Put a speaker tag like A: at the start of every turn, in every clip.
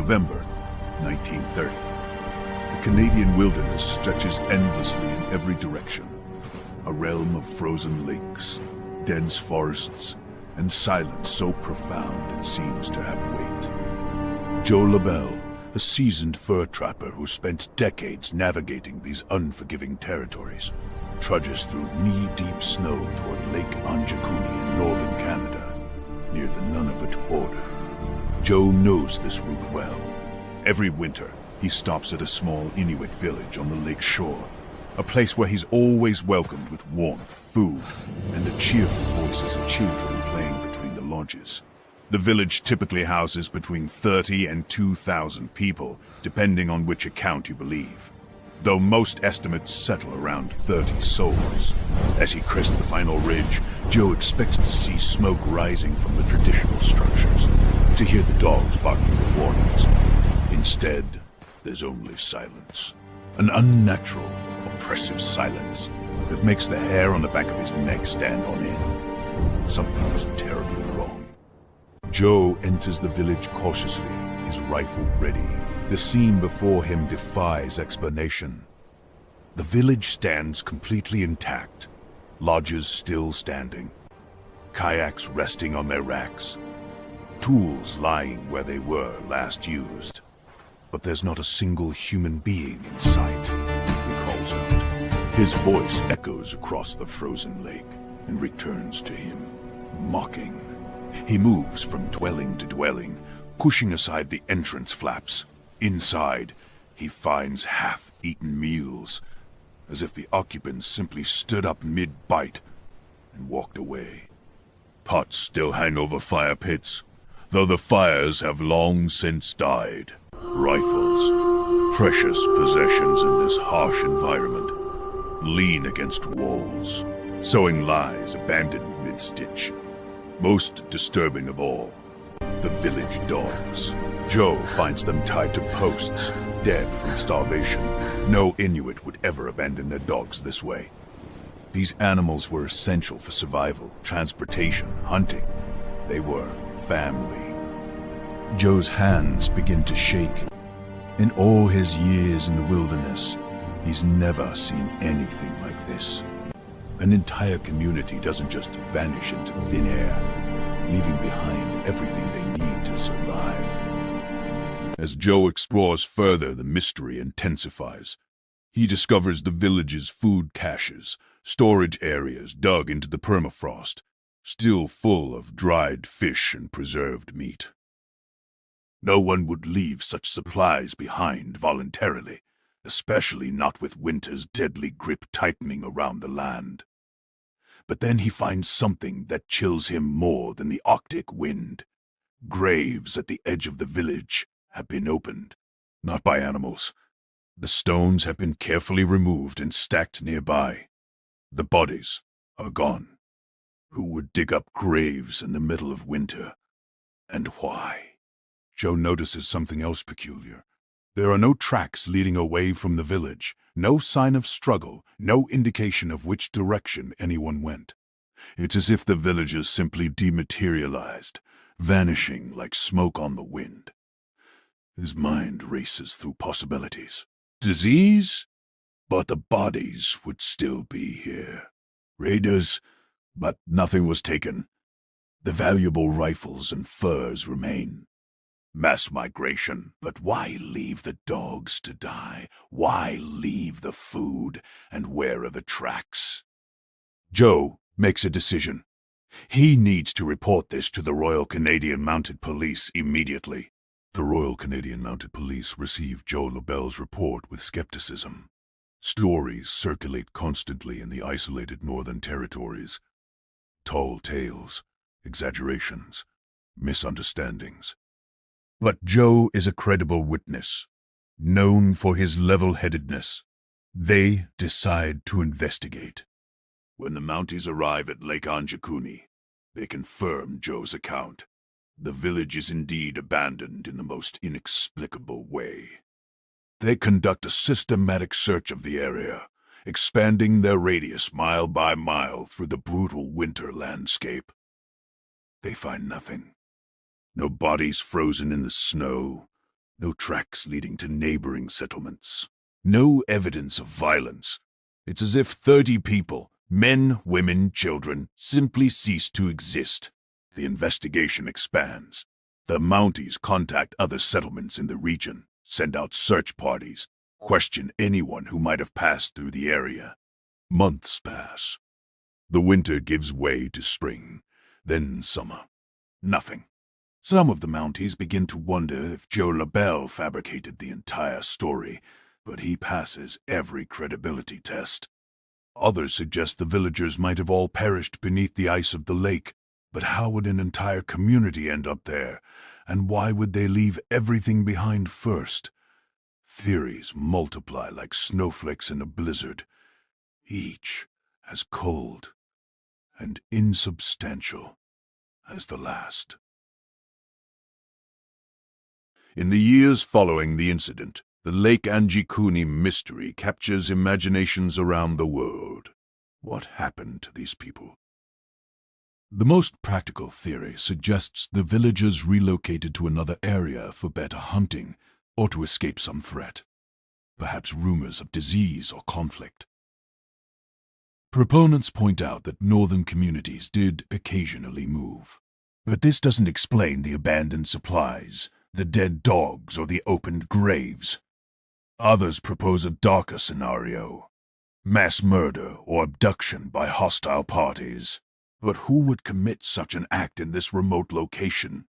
A: November 1930. The Canadian wilderness stretches endlessly in every direction. A realm of frozen lakes, dense forests, and silence so profound it seems to have weight. Joe LaBelle, a seasoned fur trapper who spent decades navigating these unforgiving territories, trudges through knee-deep snow toward Lake Anjikuni in northern Canada, near the Nunavut border. Joe knows this route well. Every winter, he stops at a small Inuit village on the lake shore, a place where he's always welcomed with warmth, food, and the cheerful voices of children playing between the lodges. The village typically houses between 30 and 2,000 people, depending on which account you believe, though most estimates settle around 30 souls. As he crests the final ridge, Joe expects to see smoke rising from the traditional structures, to hear the dogs barking their warnings. Instead, there's only silence. An unnatural, oppressive silence that makes the hair on the back of his neck stand on end. Something is terribly wrong. Joe enters the village cautiously, his rifle ready. The scene before him defies explanation. The village stands completely intact, lodges still standing, kayaks resting on their racks, tools lying where they were last used. But there's not a single human being in sight, he calls out. His voice echoes across the frozen lake and returns to him, mocking. He moves from dwelling to dwelling, pushing aside the entrance flaps. Inside, he finds half-eaten meals, as if the occupants simply stood up mid-bite and walked away. Pots still hang over fire pits, though the fires have long since died. Rifles, precious possessions in this harsh environment, lean against walls, sowing lies abandoned mid-stitch. Most disturbing of all, the village dogs. Joe finds them tied to posts, dead from starvation. No Inuit would ever abandon their dogs this way. These animals were essential for survival, transportation, hunting. They were family. Joe's hands begin to shake. In all his years in the wilderness, he's never seen anything like this. An entire community doesn't just vanish into thin air, leaving behind everything they need to survive. As Joe explores further, the mystery intensifies. He discovers the village's food caches, storage areas dug into the permafrost, still full of dried fish and preserved meat. No one would leave such supplies behind voluntarily, especially not with winter's deadly grip tightening around the land. But then he finds something that chills him more than the Arctic wind. Graves at the edge of the village have been opened, not by animals. The stones have been carefully removed and stacked nearby. The bodies are gone. Who would dig up graves in the middle of winter, and why? Joe notices something else peculiar. There are no tracks leading away from the village, no sign of struggle, no indication of which direction anyone went. It's as if the villagers simply dematerialized, vanishing like smoke on the wind. His mind races through possibilities. Disease? But the bodies would still be here. Raiders? But nothing was taken. The valuable rifles and furs remain. Mass migration. But why leave the dogs to die? Why leave the food? And where are the tracks? Joe makes a decision. He needs to report this to the Royal Canadian Mounted Police immediately. The Royal Canadian Mounted Police receive Joe LaBelle's report with skepticism. Stories circulate constantly in the isolated Northern Territories. Tall tales, exaggerations, misunderstandings. But Joe is a credible witness, known for his level-headedness. They decide to investigate. When the Mounties arrive at Lake Anjikuni, they confirm Joe's account. The village is indeed abandoned in the most inexplicable way. They conduct a systematic search of the area, expanding their radius mile by mile through the brutal winter landscape. They find nothing. No bodies frozen in the snow, No tracks leading to neighboring settlements. No evidence of violence. It's as if 30 people, men, women, children, simply ceased to exist. The investigation expands. The Mounties contact other settlements in the region, send out search parties, question anyone who might have passed through the area. Months pass. The winter gives way to spring, then summer. Nothing. Some of the Mounties begin to wonder if Joe LaBelle fabricated the entire story, but he passes every credibility test. Others suggest the villagers might have all perished beneath the ice of the lake, but how would an entire community end up there, and why would they leave everything behind first? Theories multiply like snowflakes in a blizzard, each as cold and insubstantial as the last. In the years following the incident, the Lake Anjikuni mystery captures imaginations around the world. What happened to these people? The most practical theory suggests the villagers relocated to another area for better hunting or to escape some threat, perhaps rumors of disease or conflict. Proponents point out that northern communities did occasionally move, but this doesn't explain the abandoned supplies, the dead dogs, or the opened graves. Others propose a darker scenario: mass murder or abduction by hostile parties. But who would commit such an act in this remote location?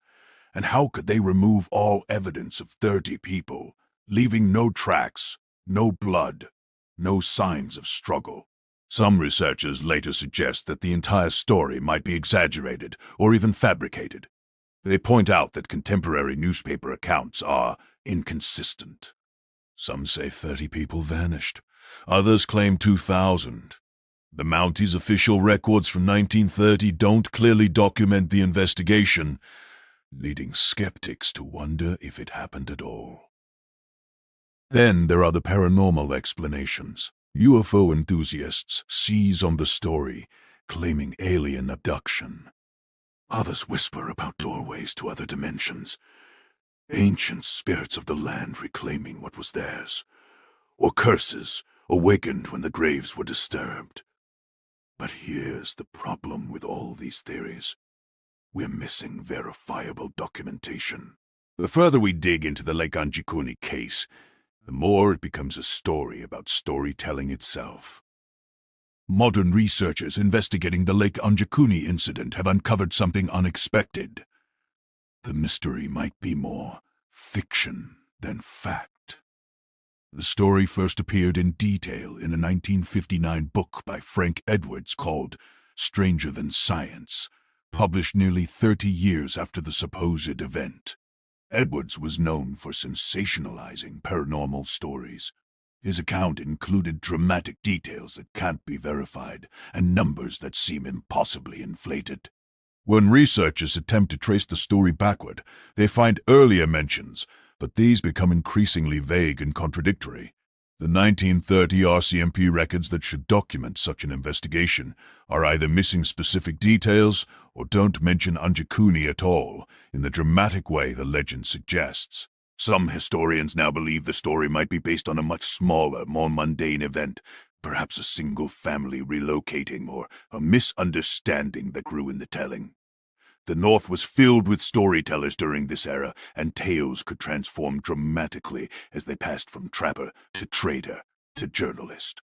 A: And how could they remove all evidence of 30 people, leaving no tracks, no blood, no signs of struggle? Some researchers later suggest that the entire story might be exaggerated or even fabricated. They point out that contemporary newspaper accounts are inconsistent. Some say 30 people vanished. Others claim 2,000. The Mounties' official records from 1930 don't clearly document the investigation, leading skeptics to wonder if it happened at all. Then there are the paranormal explanations. UFO enthusiasts seize on the story, claiming alien abduction. Others whisper about doorways to other dimensions, ancient spirits of the land reclaiming what was theirs, or curses awakened when the graves were disturbed. But here's the problem with all these theories. We're missing verifiable documentation. The further we dig into the Lake Anjikuni case, the more it becomes a story about storytelling itself. Modern researchers investigating the Lake Anjikuni incident have uncovered something unexpected. The mystery might be more fiction than fact. The story first appeared in detail in a 1959 book by Frank Edwards called Stranger Than Science, published nearly 30 years after the supposed event. Edwards was known for sensationalizing paranormal stories. His account included dramatic details that can't be verified and numbers that seem impossibly inflated. When researchers attempt to trace the story backward, they find earlier mentions, but these become increasingly vague and contradictory. The 1930 RCMP records that should document such an investigation are either missing specific details or don't mention Anjikuni at all, in the dramatic way the legend suggests. Some historians now believe the story might be based on a much smaller, more mundane event, perhaps a single family relocating or a misunderstanding that grew in the telling. The North was filled with storytellers during this era, and tales could transform dramatically as they passed from trapper to trader to journalist.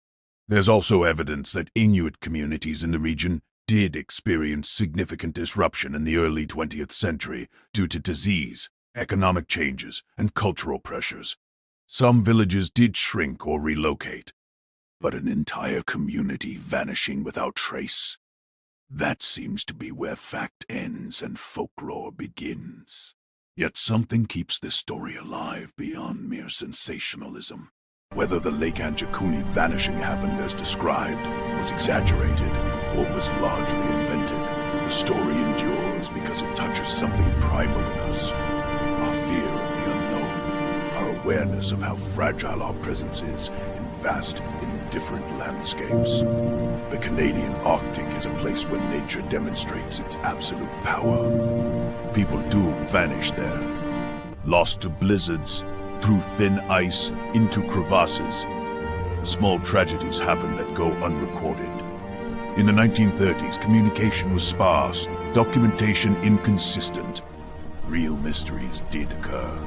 A: There's also evidence that Inuit communities in the region did experience significant disruption in the early 20th century due to disease, economic changes, and cultural pressures. Some villages did shrink or relocate, but an entire community vanishing without trace? That seems to be where fact ends and folklore begins. Yet something keeps this story alive beyond mere sensationalism. Whether the Lake Anjikuni vanishing happened as described, was exaggerated, or was largely invented, the story endures because it touches something primal in us. Our fear of the unknown, our awareness of how fragile our presence is in vast, indifferent landscapes. The Canadian Arctic is a place where nature demonstrates its absolute power. People do vanish there, lost to blizzards, through thin ice, into crevasses. Small tragedies happen that go unrecorded. In the 1930s, communication was sparse, documentation inconsistent. Real mysteries did occur.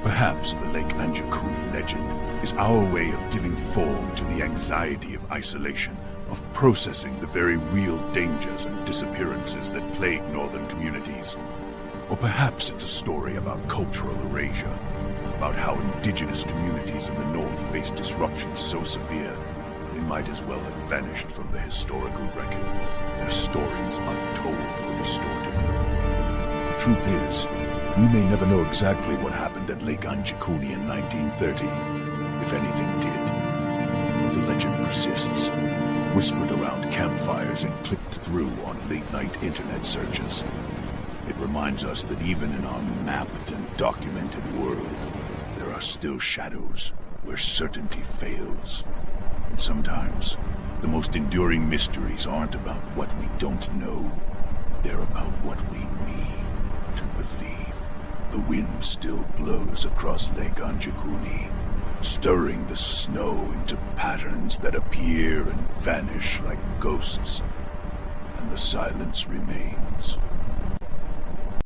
A: Perhaps the Lake Anjikuni legend is our way of giving form to the anxiety of isolation, of processing the very real dangers and disappearances that plague northern communities. Or perhaps it's a story about cultural erasure, about how indigenous communities in the north face disruptions so severe they might as well have vanished from the historical record, their stories untold or distorted. The truth is, we may never know exactly what happened at Lake Anjikuni in 1930, if anything did. But the legend persists, whispered around campfires and clicked through on late-night internet searches. It reminds us that even in our mapped and documented world, there are still shadows where certainty fails. And sometimes, the most enduring mysteries aren't about what we don't know. They're about what we need to believe. The wind still blows across Lake Anjikuni, stirring the snow into patterns that appear and vanish like ghosts. And the silence remains.